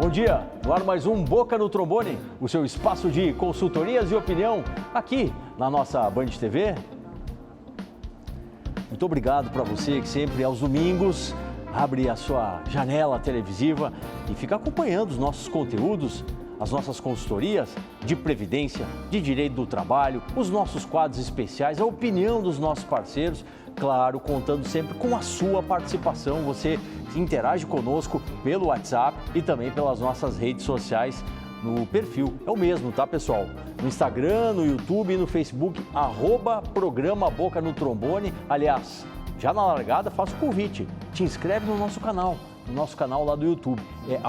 Bom dia, no ar mais um Boca no Trombone, o seu espaço de consultorias e opinião aqui na nossa Band TV. Muito obrigado para você que sempre aos domingos abre a sua janela televisiva e fica acompanhando os nossos conteúdos, as nossas consultorias de previdência, de direito do trabalho, os nossos quadros especiais, a opinião dos nossos parceiros, claro, contando sempre com a sua participação. Você interage conosco pelo WhatsApp e também pelas nossas redes sociais no perfil. É o mesmo, tá, pessoal? No Instagram, no YouTube e no Facebook, @programa Boca no Trombone. Aliás, já na largada, faço o convite. Te inscreve no nosso canal lá do YouTube. É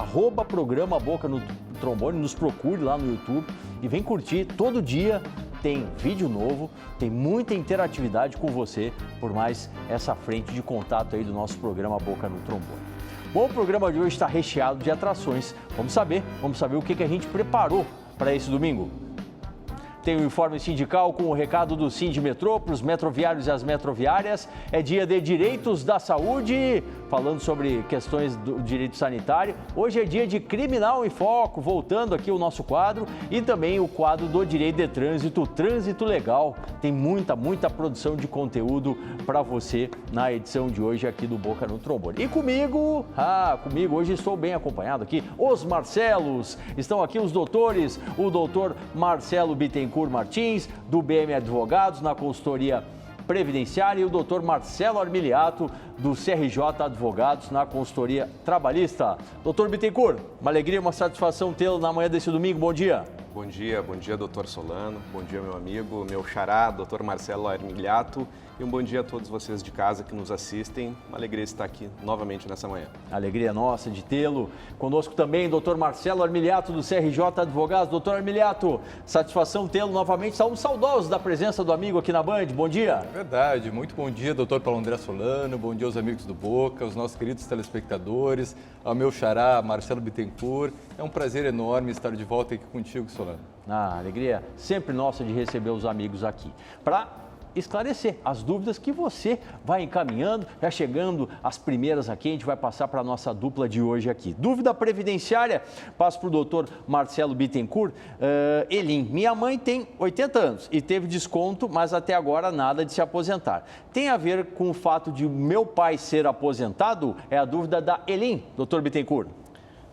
@programa Boca no Trombone, nos procure lá no YouTube e vem curtir. Todo dia tem vídeo novo, tem muita interatividade com você, por mais essa frente de contato aí do nosso programa Boca no Trombone. Bom, o programa de hoje está recheado de atrações. Vamos saber o que a gente preparou para esse domingo. Tem o informe sindical com o recado do Sindimetrô para os metroviários e as metroviárias. É dia de direitos da saúde, falando sobre questões do direito sanitário. Hoje é dia de Criminal em Foco, voltando aqui o nosso quadro. E também o quadro do direito de trânsito, trânsito legal. Tem muita produção de conteúdo para você na edição de hoje aqui do Boca no Trombone. E comigo hoje estou bem acompanhado aqui, os Marcelos. Estão aqui os doutores, o doutor Marcelo Bittencourt Martins, do BM Advogados, na consultoria previdenciária, e o doutor Marcelo Armiliato, do CRJ Advogados, na consultoria trabalhista. Doutor Bittencourt, uma alegria, uma satisfação tê-lo na manhã desse domingo. Bom dia. Bom dia, doutor Solano. Bom dia, meu amigo, meu xará, doutor Marcelo Armiliato. E um bom dia a todos vocês de casa que nos assistem. Uma alegria estar aqui novamente nessa manhã. Alegria nossa de tê-lo. Conosco também, doutor Marcelo Armiliato, do CRJ Advogados. Doutor Armiliato, satisfação tê-lo novamente. Estamos saudosos da presença do amigo aqui na Band. Bom dia. Verdade. Muito bom dia, doutor Paulo André Solano. Bom dia aos amigos do Boca, aos nossos queridos telespectadores, ao meu xará, Marcelo Bittencourt. É um prazer enorme estar de volta aqui contigo, Solano. Alegria sempre nossa de receber os amigos aqui. Para esclarecer as dúvidas que você vai encaminhando, já chegando as primeiras aqui, a gente vai passar para a nossa dupla de hoje aqui. Dúvida previdenciária, passo para o doutor Marcelo Bittencourt. Elim, minha mãe tem 80 anos e teve desconto, mas até agora nada de se aposentar. Tem a ver com o fato de meu pai ser aposentado? É a dúvida da Elim, doutor Bittencourt.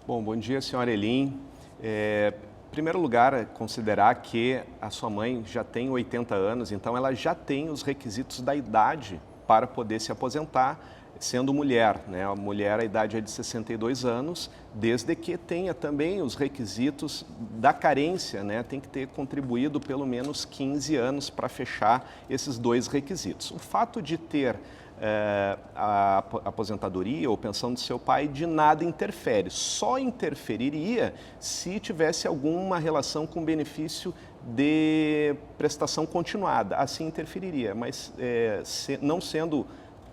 Bom dia, senhora Elim. Em primeiro lugar, considerar que a sua mãe já tem 80 anos, então ela já tem os requisitos da idade para poder se aposentar, sendo mulher, né? A mulher, a idade é de 62 anos, desde que tenha também os requisitos da carência, né? Tem que ter contribuído pelo menos 15 anos para fechar esses dois requisitos. O fato de ter a aposentadoria ou pensão do seu pai de nada interfere, só interferiria se tivesse alguma relação com benefício de prestação continuada, assim interferiria, mas não sendo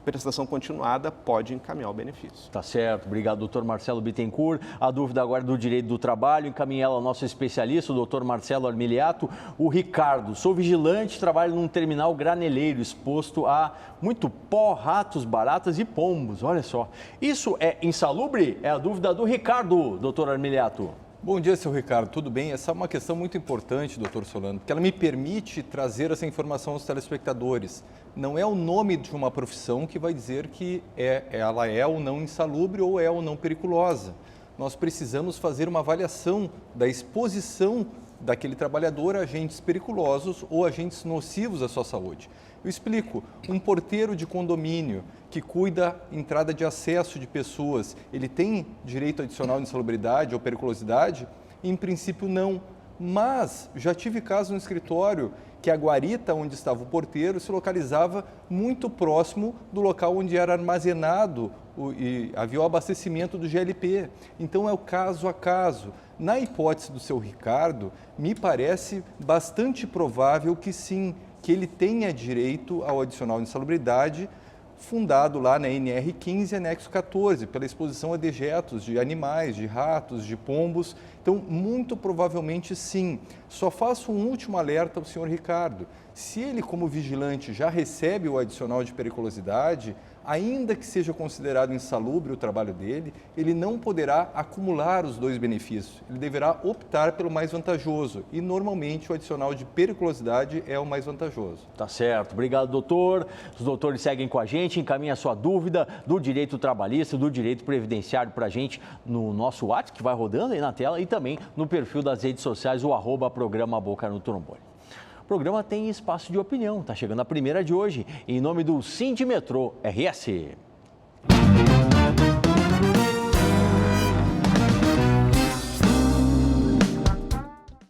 prestação continuada, pode encaminhar o benefício. Tá certo, obrigado, doutor Marcelo Bittencourt. A dúvida agora é do direito do trabalho, encaminha ela ao nosso especialista, o doutor Marcelo Armiliato. O Ricardo, sou vigilante, trabalho num terminal graneleiro, exposto a muito pó, ratos, baratas e pombos, olha só. Isso é insalubre? É a dúvida do Ricardo, doutor Armiliato. Bom dia, seu Ricardo, tudo bem? Essa é uma questão muito importante, doutor Solano, porque ela me permite trazer essa informação aos telespectadores. Não é o nome de uma profissão que vai dizer que ela é ou não insalubre ou é ou não periculosa. Nós precisamos fazer uma avaliação da exposição daquele trabalhador a agentes periculosos ou agentes nocivos à sua saúde. Eu explico, um porteiro de condomínio que cuida da entrada de acesso de pessoas, ele tem direito adicional de insalubridade ou periculosidade? Em princípio não, mas já tive caso no escritório que a guarita onde estava o porteiro se localizava muito próximo do local onde era armazenado e havia o abastecimento do GLP. Então é o caso a caso. Na hipótese do seu Ricardo, me parece bastante provável que sim, que ele tenha direito ao adicional de insalubridade fundado lá na NR15, anexo 14, pela exposição a dejetos de animais, de ratos, de pombos, Então, muito provavelmente sim. Só faço um último alerta ao senhor Ricardo. Se ele, como vigilante, já recebe o adicional de periculosidade, ainda que seja considerado insalubre o trabalho dele, ele não poderá acumular os dois benefícios. Ele deverá optar pelo mais vantajoso e, normalmente, o adicional de periculosidade é o mais vantajoso. Tá certo. Obrigado, doutor. Os doutores seguem com a gente, encaminha a sua dúvida do direito trabalhista, do direito previdenciário para a gente no nosso WhatsApp, que vai rodando aí na tela, e também no perfil das redes sociais, o @programa Boca no Trombone. O programa tem espaço de opinião, está chegando a primeira de hoje, em nome do Sindimetrô RS.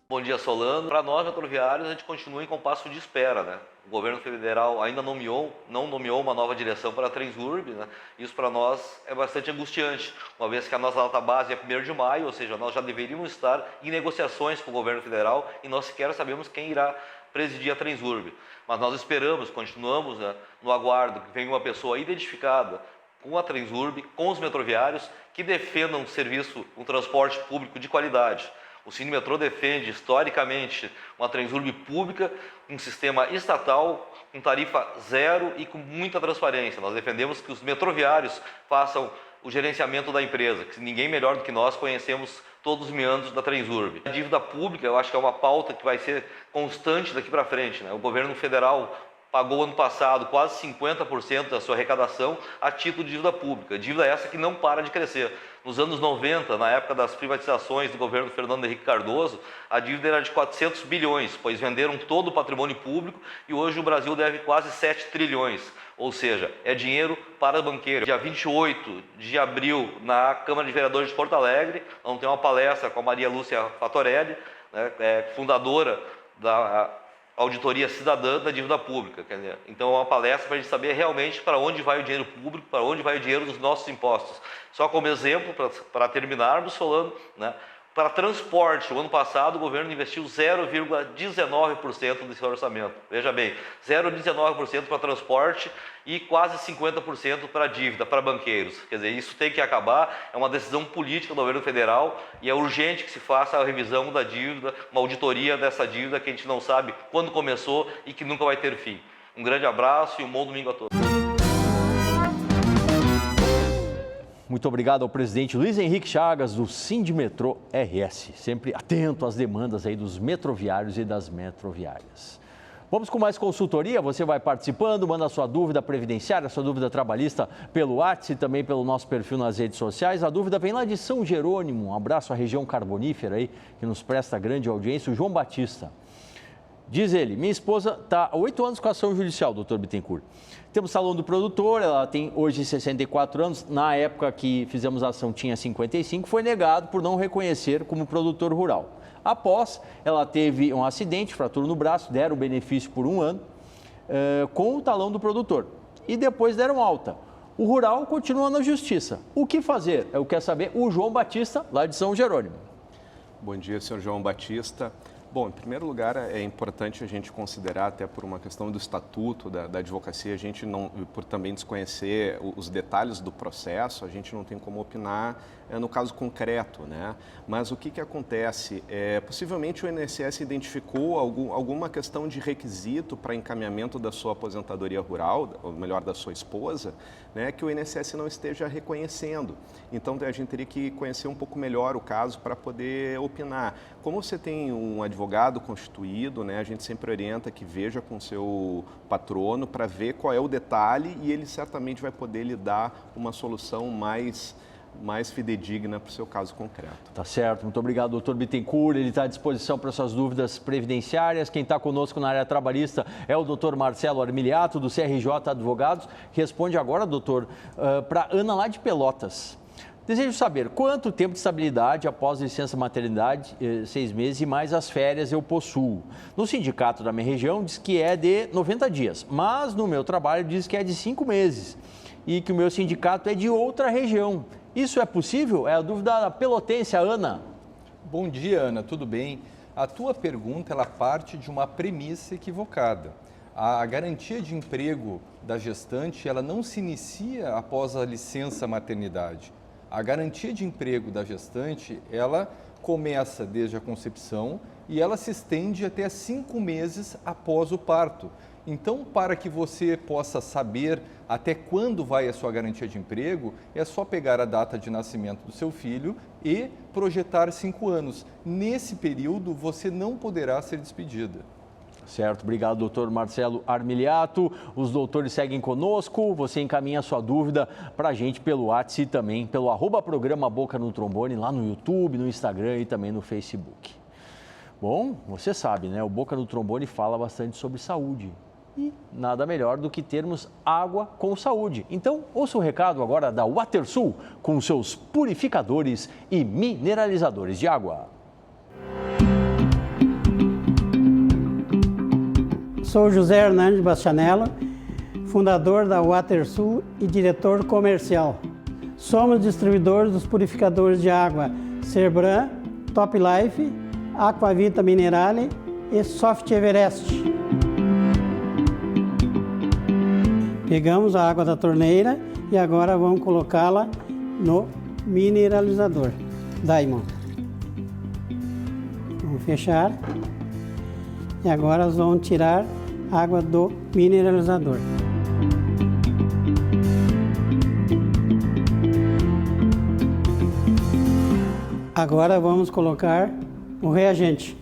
Bom dia, Solano. Para nós, metroviários, a gente continua em compasso de espera, né? O governo federal ainda não nomeou uma nova direção para a Transurb, né? Isso para nós é bastante angustiante, uma vez que a nossa data base é 1º de maio, ou seja, nós já deveríamos estar em negociações com o governo federal e nós sequer sabemos quem irá presidir a Transurb. Mas nós esperamos, continuamos, né, no aguardo que venha uma pessoa identificada com a Transurb, com os metroviários, que defendam um transporte público de qualidade. O Sindimetrô defende, historicamente, uma Transurb pública, um sistema estatal, com tarifa zero e com muita transparência. Nós defendemos que os metroviários façam o gerenciamento da empresa, que ninguém melhor do que nós conhecemos todos os meandros da Transurb. A dívida pública, eu acho que é uma pauta que vai ser constante daqui para frente, né? O governo federal pagou ano passado quase 50% da sua arrecadação a título de dívida pública. Dívida essa que não para de crescer. Nos anos 90, na época das privatizações do governo Fernando Henrique Cardoso, a dívida era de 400 bilhões, pois venderam todo o patrimônio público e hoje o Brasil deve quase 7 trilhões. Ou seja, é dinheiro para banqueiro. Dia 28 de abril, na Câmara de Vereadores de Porto Alegre, vamos ter uma palestra com a Maria Lúcia Fatorelli, né, fundadora da Auditoria Cidadã da Dívida Pública. Quer dizer, então é uma palestra para a gente saber realmente para onde vai o dinheiro público, para onde vai o dinheiro dos nossos impostos. Só como exemplo, para terminarmos falando, né, para transporte, o ano passado o governo investiu 0,19% desse orçamento. Veja bem, 0,19% para transporte e quase 50% para dívida, para banqueiros. Quer dizer, isso tem que acabar, é uma decisão política do governo federal e é urgente que se faça a revisão da dívida, uma auditoria dessa dívida que a gente não sabe quando começou e que nunca vai ter fim. Um grande abraço e um bom domingo a todos. Muito obrigado ao presidente Luiz Henrique Chagas, do Sindimetrô RS, sempre atento às demandas aí dos metroviários e das metroviárias. Vamos com mais consultoria, você vai participando, manda a sua dúvida previdenciária, a sua dúvida trabalhista pelo WhatsApp e também pelo nosso perfil nas redes sociais. A dúvida vem lá de São Jerônimo, um abraço à região carbonífera aí, que nos presta grande audiência, o João Batista. Diz ele, minha esposa está há 8 anos com a ação judicial, doutor Bittencourt. Temos salão do produtor, ela tem hoje 64 anos, na época que fizemos a ação tinha 55, foi negado por não reconhecer como produtor rural. Após, ela teve um acidente, fratura no braço, deram o benefício por 1 ano, com o talão do produtor. E depois deram alta. O rural continua na justiça. O que fazer? Eu quero saber o João Batista, lá de São Jerônimo. Bom dia, senhor João Batista. Bom, em primeiro lugar, é importante a gente considerar, até por uma questão do estatuto da advocacia, a gente não, por também desconhecer os detalhes do processo, a gente não tem como opinar no caso concreto, né? Mas o que acontece? Possivelmente o INSS identificou alguma questão de requisito para encaminhamento da sua aposentadoria rural, ou melhor, da sua esposa, né, que o INSS não esteja reconhecendo. Então, a gente teria que conhecer um pouco melhor o caso para poder opinar. Como você tem um advogado constituído, né, a gente sempre orienta que veja com o seu patrono para ver qual é o detalhe e ele certamente vai poder lhe dar uma solução mais fidedigna para o seu caso concreto. Tá certo, muito obrigado, doutor Bittencourt. Ele está à disposição para suas dúvidas previdenciárias. Quem está conosco na área trabalhista é o doutor Marcelo Armiliato, do CRJ Advogados. Responde agora, doutor, para Ana lá de Pelotas. Desejo saber quanto tempo de estabilidade após licença maternidade, 6 meses, e mais as férias eu possuo. No sindicato da minha região diz que é de 90 dias, mas no meu trabalho diz que é de 5 meses e que o meu sindicato é de outra região. Isso é possível? É a dúvida da pelotense, Ana. Bom dia, Ana, tudo bem? A tua pergunta ela parte de uma premissa equivocada. A garantia de emprego da gestante ela não se inicia após a licença maternidade. A garantia de emprego da gestante, ela começa desde a concepção e ela se estende até 5 meses após o parto. Então, para que você possa saber até quando vai a sua garantia de emprego, é só pegar a data de nascimento do seu filho e projetar 5 anos. Nesse período, você não poderá ser despedida. Certo, obrigado, doutor Marcelo Armiliato. Os doutores seguem conosco. Você encaminha a sua dúvida para a gente pelo WhatsApp e também pelo @programa Boca no Trombone, lá no YouTube, no Instagram e também no Facebook. Bom, você sabe, né? O Boca no Trombone fala bastante sobre saúde. E nada melhor do que termos água com saúde. Então, ouça o recado agora da WaterSul, com seus purificadores e mineralizadores de água. Sou José Hernandes Bastianello, fundador da WaterSul e diretor comercial. Somos distribuidores dos purificadores de água Cerbran, Top Life, Aquavita Minerale e Soft Everest. Pegamos a água da torneira e agora vamos colocá-la no mineralizador Diamond. Vamos fechar e agora vamos tirar a água do mineralizador. Agora vamos colocar o reagente,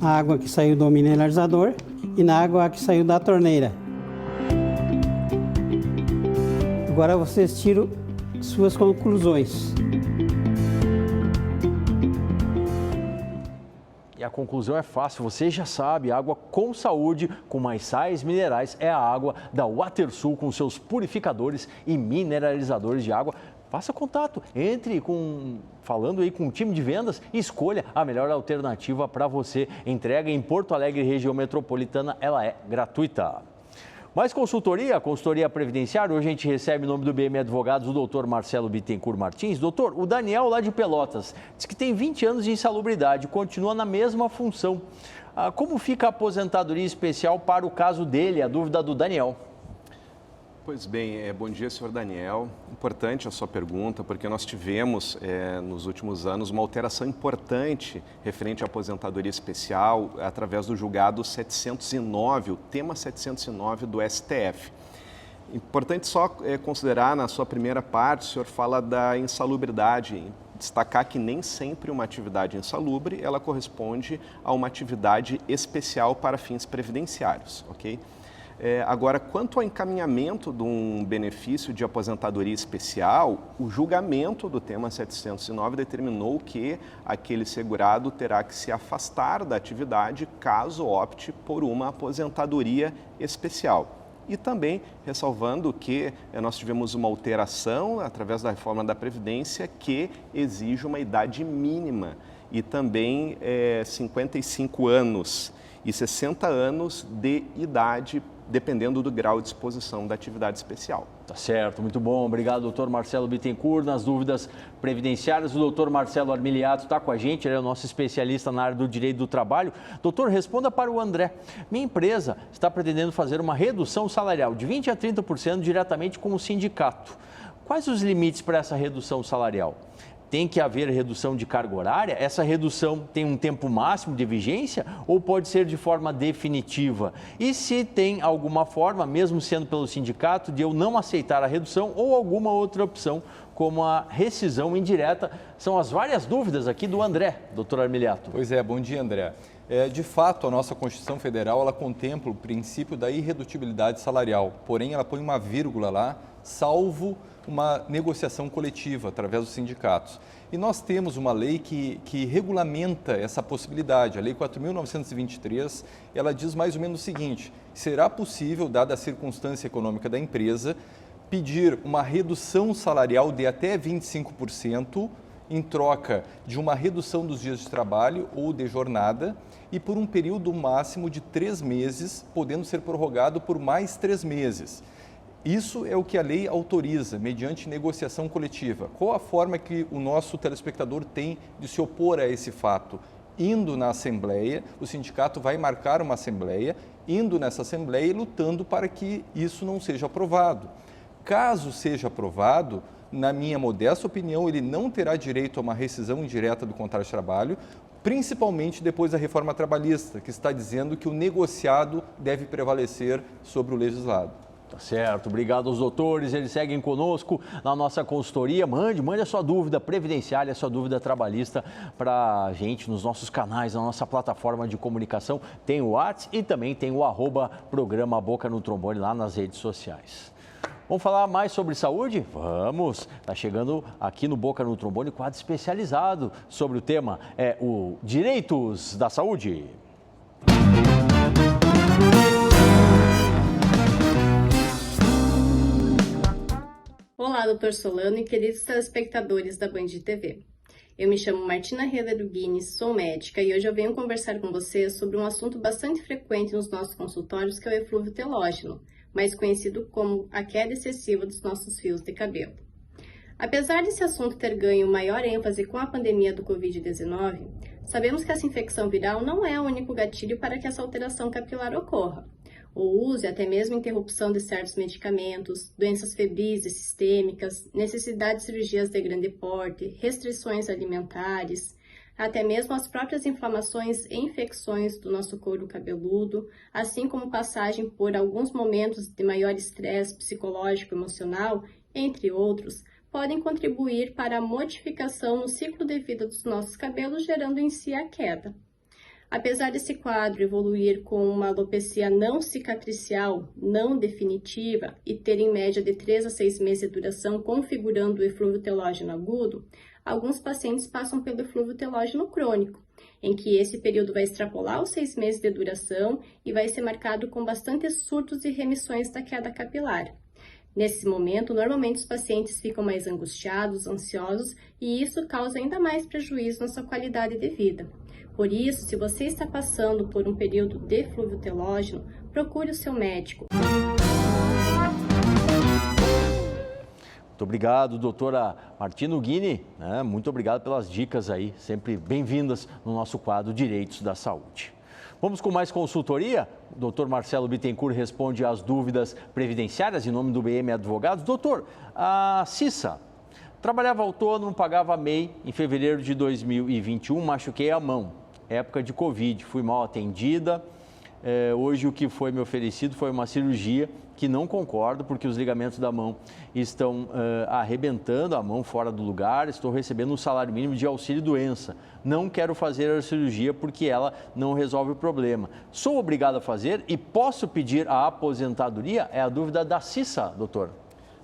a água que saiu do mineralizador e na água que saiu da torneira. Agora vocês tiram suas conclusões. E a conclusão é fácil, você já sabe, água com saúde, com mais sais minerais, é a água da WaterSul com seus purificadores e mineralizadores de água. Faça contato, falando aí com o time de vendas e escolha a melhor alternativa para você. Entrega em Porto Alegre, região metropolitana, ela é gratuita. Mais consultoria previdenciária. Hoje a gente recebe, em nome do BM Advogados, o doutor Marcelo Bittencourt Martins. Doutor, o Daniel, lá de Pelotas, diz que tem 20 anos de insalubridade, continua na mesma função. Como fica a aposentadoria especial para o caso dele? A dúvida do Daniel. Pois bem, bom dia, senhor Daniel. Importante a sua pergunta, porque nós tivemos, nos últimos anos, uma alteração importante referente à aposentadoria especial através do julgado 709, o tema 709 do STF. Importante só considerar, na sua primeira parte, o senhor fala da insalubridade, destacar que nem sempre uma atividade insalubre, ela corresponde a uma atividade especial para fins previdenciários, ok? Agora, quanto ao encaminhamento de um benefício de aposentadoria especial, o julgamento do tema 709 determinou que aquele segurado terá que se afastar da atividade caso opte por uma aposentadoria especial. E também ressalvando que nós tivemos uma alteração através da reforma da Previdência que exige uma idade mínima e também 55 anos e 60 anos de idade, dependendo do grau de exposição da atividade especial. Tá certo, muito bom. Obrigado, doutor Marcelo Bittencourt. Nas dúvidas previdenciárias, o doutor Marcelo Armiliato está com a gente, ele é o nosso especialista na área do direito do trabalho. Doutor, responda para o André. Minha empresa está pretendendo fazer uma redução salarial de 20% a 30% diretamente com o sindicato. Quais os limites para essa redução salarial? Tem que haver redução de carga horária? Essa redução tem um tempo máximo de vigência ou pode ser de forma definitiva? E se tem alguma forma, mesmo sendo pelo sindicato, de eu não aceitar a redução ou alguma outra opção, como a rescisão indireta? São as várias dúvidas aqui do André, doutor Armiliato. Pois é, bom dia, André. De fato, a nossa Constituição Federal, ela contempla o princípio da irredutibilidade salarial, porém ela põe uma vírgula lá, salvo uma negociação coletiva através dos sindicatos. E nós temos uma lei que regulamenta essa possibilidade. A Lei 4.923, ela diz mais ou menos o seguinte: será possível, dada a circunstância econômica da empresa, pedir uma redução salarial de até 25% em troca de uma redução dos dias de trabalho ou de jornada e por um período máximo de 3 meses, podendo ser prorrogado por mais 3 meses. Isso é o que a lei autoriza, mediante negociação coletiva. Qual a forma que o nosso telespectador tem de se opor a esse fato? Indo na Assembleia, o sindicato vai marcar uma Assembleia, indo nessa Assembleia e lutando para que isso não seja aprovado. Caso seja aprovado, na minha modesta opinião, ele não terá direito a uma rescisão indireta do contrato de trabalho, principalmente depois da reforma trabalhista, que está dizendo que o negociado deve prevalecer sobre o legislado. Tá certo, obrigado aos doutores, eles seguem conosco na nossa consultoria. Mande a sua dúvida previdenciária, a sua dúvida trabalhista para a gente nos nossos canais, na nossa plataforma de comunicação. Tem o WhatsApp e também tem o @programa Boca no Trombone lá nas redes sociais. Vamos falar mais sobre saúde? Vamos! Está chegando aqui no Boca no Trombone quadro especializado sobre o tema, o Direitos da Saúde. Olá, Dr. Solano e queridos telespectadores da Band TV. Eu me chamo Martina Herrera Guinness, sou médica e hoje eu venho conversar com vocês sobre um assunto bastante frequente nos nossos consultórios, que é o eflúvio telógeno, mais conhecido como a queda excessiva dos nossos fios de cabelo. Apesar desse assunto ter ganho maior ênfase com a pandemia do Covid-19, sabemos que essa infecção viral não é o único gatilho para que essa alteração capilar ocorra. O uso e até mesmo interrupção de certos medicamentos, doenças febris e sistêmicas, necessidade de cirurgias de grande porte, restrições alimentares, até mesmo as próprias inflamações e infecções do nosso couro cabeludo, assim como passagem por alguns momentos de maior estresse psicológico e emocional, entre outros, podem contribuir para a modificação no ciclo de vida dos nossos cabelos, gerando em si a queda. Apesar desse quadro evoluir com uma alopecia não cicatricial, não definitiva e ter em média de 3 a 6 meses de duração, configurando o eflúvio telógeno agudo, alguns pacientes passam pelo eflúvio telógeno crônico, em que esse período vai extrapolar os 6 meses de duração e vai ser marcado com bastantes surtos e remissões da queda capilar. Nesse momento, normalmente os pacientes ficam mais angustiados, ansiosos, e isso causa ainda mais prejuízo na sua qualidade de vida. Por isso, se você está passando por um período de eflúvio telógeno, procure o seu médico. Muito obrigado, doutora Martina Guinness, muito obrigado pelas dicas aí, sempre bem-vindas no nosso quadro Direitos da Saúde. Vamos com mais consultoria? O doutor Marcelo Bittencourt responde às dúvidas previdenciárias em nome do BM Advogados. Doutor, a Cissa trabalhava autônomo, pagava MEI. Em fevereiro de 2021, machuquei a mão. Época de Covid, fui mal atendida. Hoje o que foi me oferecido foi uma cirurgia que não concordo, porque os ligamentos da mão estão arrebentando, a mão fora do lugar, estou recebendo um salário mínimo de auxílio-doença. Não quero fazer a cirurgia porque ela não resolve o problema. Sou obrigado a fazer e posso pedir a aposentadoria? É a dúvida da Cissa, doutor.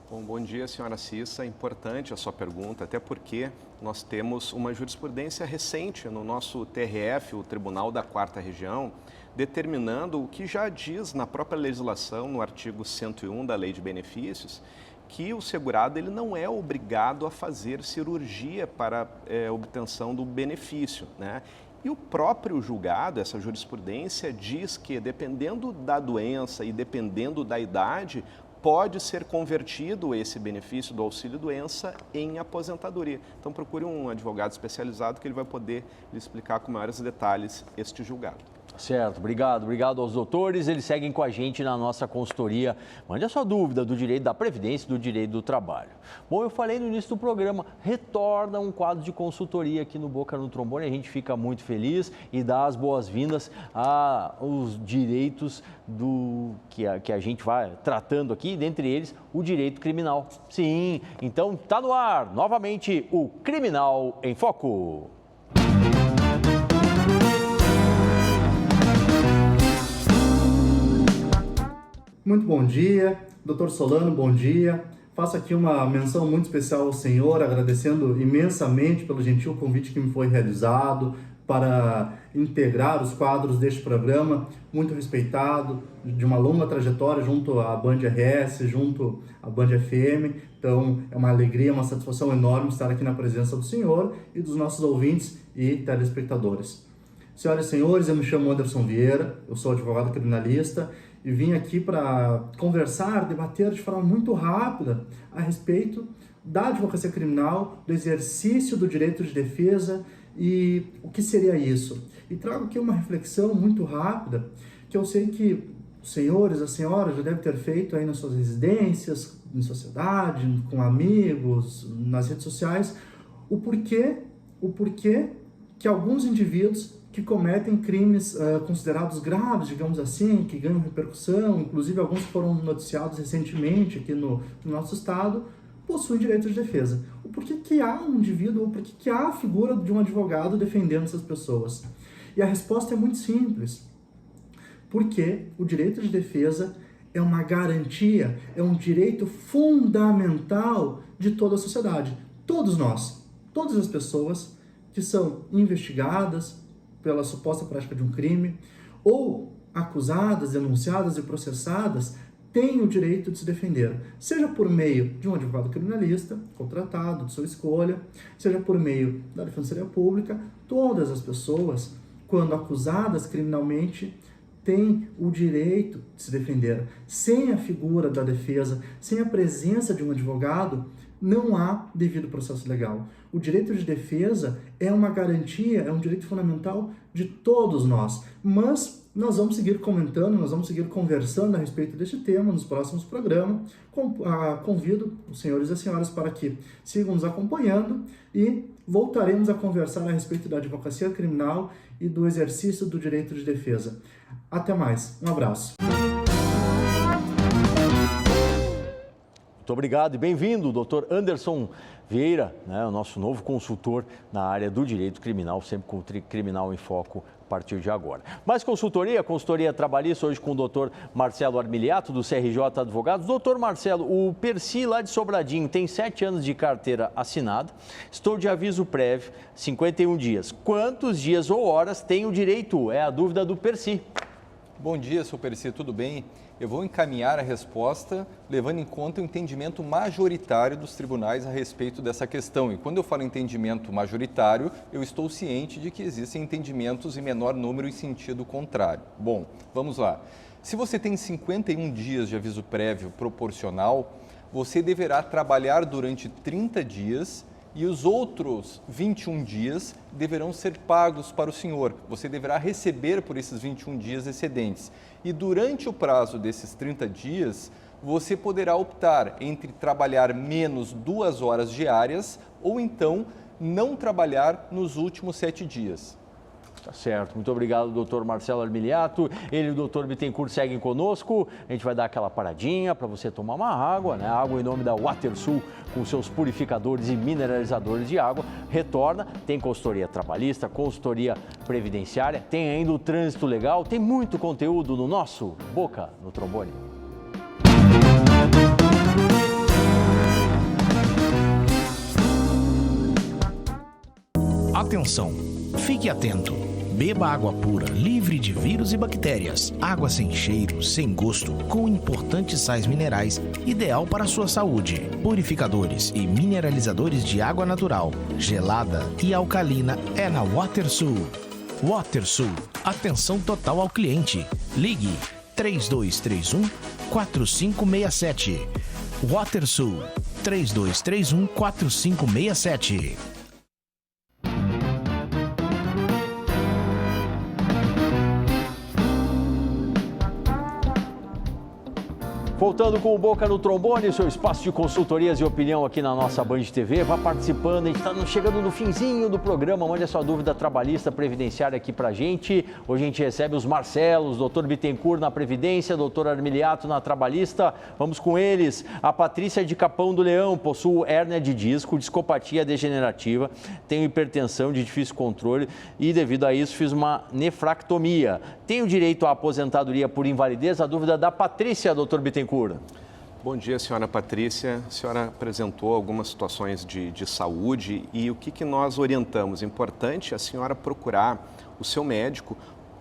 Bom dia, senhora Cissa. É importante a sua pergunta, até porque nós temos uma jurisprudência recente no nosso TRF, o Tribunal da 4ª Região, determinando o que já diz na própria legislação, no artigo 101 da Lei de Benefícios, que o segurado ele não é obrigado a fazer cirurgia para obtenção do benefício, né? E o próprio julgado, essa jurisprudência, diz que dependendo da doença e dependendo da idade, pode ser convertido esse benefício do auxílio-doença em aposentadoria. Então procure um advogado especializado que ele vai poder lhe explicar com maiores detalhes este julgado. Certo, obrigado aos doutores, eles seguem com a gente na nossa consultoria. Mande a sua dúvida do direito da Previdência e do direito do trabalho. Bom, eu falei no início do programa, retorna um quadro de consultoria aqui no Boca no Trombone, a gente fica muito feliz e dá as boas-vindas aos direitos que a gente vai tratando aqui, dentre eles o direito criminal. Sim, então tá no ar, novamente, o Criminal em Foco. Muito bom dia, Dr. Solano, bom dia. Faço aqui uma menção muito especial ao senhor, agradecendo imensamente pelo gentil convite que me foi realizado para integrar os quadros deste programa, muito respeitado, de uma longa trajetória junto à Band RS, junto à Band FM. Então, é uma alegria, uma satisfação enorme estar aqui na presença do senhor e dos nossos ouvintes e telespectadores. Senhoras e senhores, eu me chamo Anderson Vieira, eu sou advogado criminalista e vim aqui para conversar, debater de forma muito rápida a respeito da advocacia criminal, do exercício do direito de defesa e o que seria isso. E trago aqui uma reflexão muito rápida, que eu sei que os senhores, as senhoras já devem ter feito aí nas suas residências, em sociedade, com amigos, nas redes sociais, o porquê que alguns indivíduos que cometem crimes considerados graves, digamos assim, que ganham repercussão, inclusive alguns foram noticiados recentemente aqui no nosso estado, possuem direito de defesa. O porquê que há um indivíduo, o porquê que há a figura de um advogado defendendo essas pessoas? E a resposta é muito simples. Porque o direito de defesa é uma garantia, é um direito fundamental de toda a sociedade. Todos nós, todas as pessoas que são investigadas pela suposta prática de um crime ou acusadas, denunciadas e processadas têm o direito de se defender, seja por meio de um advogado criminalista, contratado, de sua escolha, seja por meio da Defensoria Pública. Todas as pessoas, quando acusadas criminalmente, têm o direito de se defender. Sem a figura da defesa, sem a presença de um advogado, não há devido processo legal. O direito de defesa é uma garantia, é um direito fundamental de todos nós. Mas nós vamos seguir comentando, nós vamos seguir conversando a respeito deste tema nos próximos programas. Convido os senhores e as senhoras para que sigam nos acompanhando e voltaremos a conversar a respeito da advocacia criminal e do exercício do direito de defesa. Até mais. Um abraço. Muito obrigado e bem-vindo, doutor Anderson Vieira, né, o nosso novo consultor na área do direito criminal, sempre com o criminal em foco a partir de agora. Mais consultoria trabalhista, hoje com o doutor Marcelo Armiliato, do CRJ Advogados. Doutor Marcelo, o Percy lá de Sobradinho tem 7 anos de carteira assinada, estou de aviso prévio, 51 dias. Quantos dias ou horas tem o direito? É a dúvida do Percy. Bom dia, seu Percy, tudo bem? Eu vou encaminhar a resposta levando em conta o entendimento majoritário dos tribunais a respeito dessa questão. E quando eu falo entendimento majoritário, eu estou ciente de que existem entendimentos em menor número em sentido contrário. Bom, vamos lá. Se você tem 51 dias de aviso prévio proporcional, você deverá trabalhar durante 30 dias e os outros 21 dias deverão ser pagos para o senhor. Você deverá receber por esses 21 dias excedentes. E durante o prazo desses 30 dias, você poderá optar entre trabalhar menos 2 horas diárias ou então não trabalhar nos últimos 7 dias. Tá certo. Muito obrigado, doutor Marcelo Armiliato. Ele e o doutor Bittencourt seguem conosco. A gente vai dar aquela paradinha para você tomar uma água, né? Água em nome da WaterSul, com seus purificadores e mineralizadores de água. Retorna, tem consultoria trabalhista, consultoria previdenciária, tem ainda o trânsito legal, tem muito conteúdo no nosso Boca no Trombone. Atenção, fique atento. Beba água pura, livre de vírus e bactérias. Água sem cheiro, sem gosto, com importantes sais minerais, ideal para a sua saúde. Purificadores e mineralizadores de água natural, gelada e alcalina é na WaterSul. WaterSul, atenção total ao cliente. Ligue 3231-4567. WaterSul, 3231-4567. Voltando com o Boca no Trombone, seu espaço de consultorias e opinião aqui na nossa Band TV. Vá participando, a gente está chegando no finzinho do programa. Mande a sua dúvida trabalhista, previdenciária aqui pra gente. Hoje a gente recebe os Marcelos, doutor Bittencourt na Previdência, doutor Armiliato na Trabalhista. Vamos com eles. A Patrícia de Capão do Leão possui hérnia de disco, discopatia degenerativa, tenho hipertensão de difícil controle e devido a isso fiz uma nefractomia. Tenho direito à aposentadoria por invalidez? A dúvida da Patrícia, doutor Bittencourt. Bom dia, senhora Patrícia. A senhora apresentou algumas situações de saúde e o que nós orientamos? Importante a senhora procurar o seu médico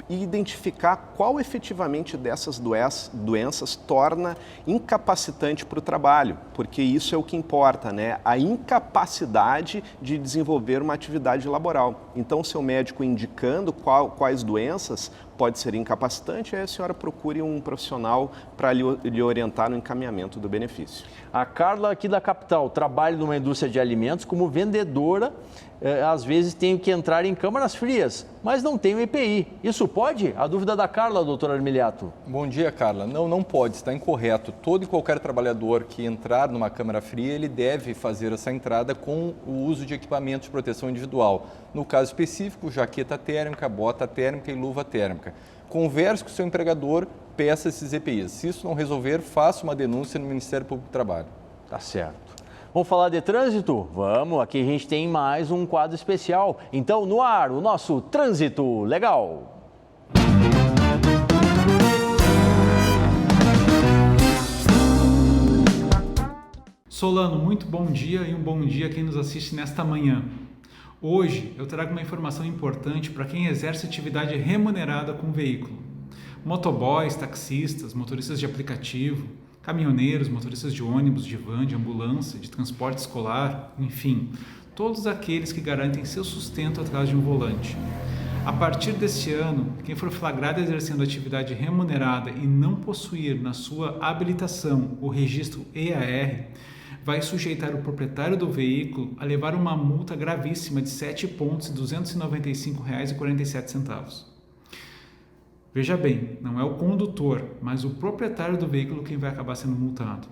e identificar qual efetivamente dessas doenças torna incapacitante para o trabalho, porque isso é o que importa, né? A incapacidade de desenvolver uma atividade laboral. Então, o seu médico indicando quais doenças pode ser incapacitante, aí a senhora procure um profissional para lhe orientar no encaminhamento do benefício. A Carla, aqui da capital, trabalha numa indústria de alimentos como vendedora. Às vezes tenho que entrar em câmaras frias, mas não tenho EPI. Isso pode? A dúvida da Carla, doutor Armiliato. Bom dia, Carla. Não pode, está incorreto. Todo e qualquer trabalhador que entrar numa câmara fria, ele deve fazer essa entrada com o uso de equipamentos de proteção individual. No caso específico, jaqueta térmica, bota térmica e luva térmica. Converse com o seu empregador, peça esses EPIs. Se isso não resolver, faça uma denúncia no Ministério Público do Trabalho. Tá certo. Vamos falar de trânsito? Vamos, aqui a gente tem mais um quadro especial. Então, no ar, o nosso Trânsito Legal. Solano, muito bom dia e um bom dia a quem nos assiste nesta manhã. Hoje eu trago uma informação importante para quem exerce atividade remunerada com veículo. Motoboys, taxistas, motoristas de aplicativo, caminhoneiros, motoristas de ônibus, de van, de ambulância, de transporte escolar, enfim, todos aqueles que garantem seu sustento atrás de um volante. A partir deste ano, quem for flagrado exercendo atividade remunerada e não possuir na sua habilitação o registro EAR, vai sujeitar o proprietário do veículo a levar uma multa gravíssima de 7 pontos e R$ 295,47. Veja bem, não é o condutor, mas o proprietário do veículo quem vai acabar sendo multado.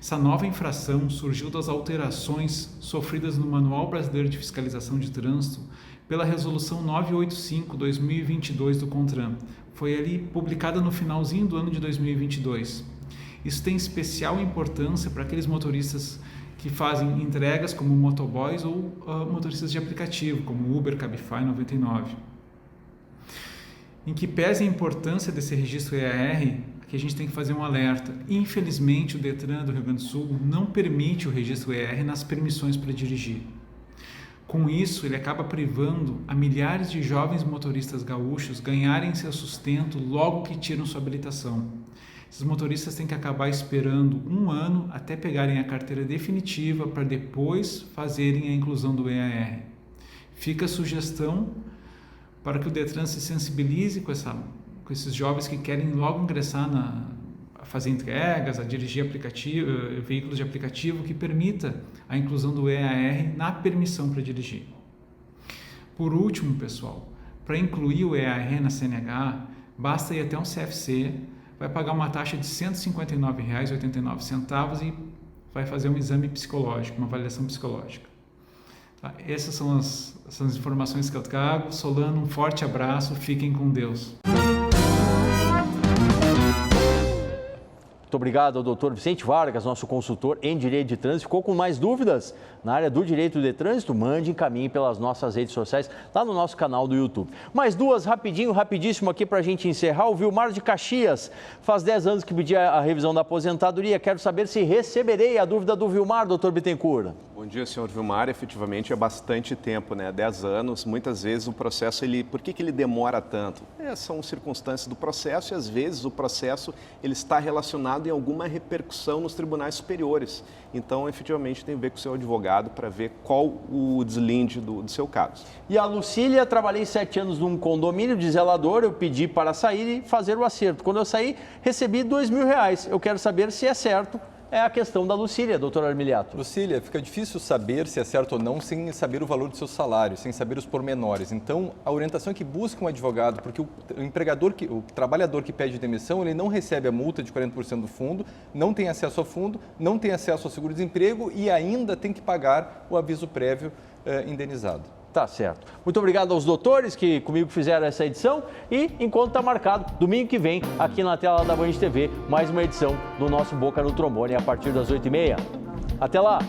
Essa nova infração surgiu das alterações sofridas no Manual Brasileiro de Fiscalização de Trânsito pela Resolução 985/2022 do CONTRAN. Foi ali publicada no finalzinho do ano de 2022. Isso tem especial importância para aqueles motoristas que fazem entregas como motoboys ou motoristas de aplicativo, como Uber, Cabify, 99. Em que pese a importância desse registro EAR, que a gente tem que fazer um alerta. Infelizmente, o Detran do Rio Grande do Sul não permite o registro EAR nas permissões para dirigir. Com isso, ele acaba privando a milhares de jovens motoristas gaúchos ganharem seu sustento logo que tiram sua habilitação. Esses motoristas têm que acabar esperando 1 ano até pegarem a carteira definitiva para depois fazerem a inclusão do EAR. Fica a sugestão para que o Detran se sensibilize com esses jovens que querem logo ingressar a fazer entregas, a dirigir veículos de aplicativo, que permita a inclusão do EAR na permissão para dirigir. Por último, pessoal, para incluir o EAR na CNH, basta ir até um CFC, vai pagar uma taxa de R$ 159,89 e vai fazer um exame psicológico, uma avaliação psicológica. Tá? Essas são as informações que eu trago. Solano, um forte abraço, fiquem com Deus. Muito obrigado ao doutor Vicente Vargas, nosso consultor em Direito de Trânsito. Ficou com mais dúvidas na área do Direito de Trânsito? Mande, encaminhe pelas nossas redes sociais, lá no nosso canal do YouTube. Mais duas, rapidíssimo aqui para a gente encerrar. O Vilmar de Caxias faz 10 anos que pedi a revisão da aposentadoria. Quero saber se receberei. A dúvida do Vilmar, doutor Bittencourt. Bom dia, senhor Vilmar. Efetivamente é bastante tempo, né? 10 anos. Muitas vezes o processo, por que ele demora tanto? São circunstâncias do processo e às vezes o processo ele está relacionado em alguma repercussão nos tribunais superiores. Então, efetivamente, tem a ver com o seu advogado para ver qual o deslinde do seu caso. E a Lucília, trabalhei 7 anos num condomínio de zelador, eu pedi para sair e fazer o acerto. Quando eu saí, recebi R$2.000. Eu quero saber se é certo. É a questão da Lucília, doutor Armiliato. Lucília, fica difícil saber se é certo ou não sem saber o valor do seu salário, sem saber os pormenores. Então, a orientação é que busque um advogado, porque o trabalhador que pede demissão, ele não recebe a multa de 40% do fundo, não tem acesso ao fundo, não tem acesso ao seguro-desemprego e ainda tem que pagar o aviso prévio indenizado. Tá certo. Muito obrigado aos doutores que comigo fizeram essa edição e, enquanto está marcado, domingo que vem, aqui na tela da Band TV, mais uma edição do nosso Boca no Trombone a partir das 8h30. Até lá!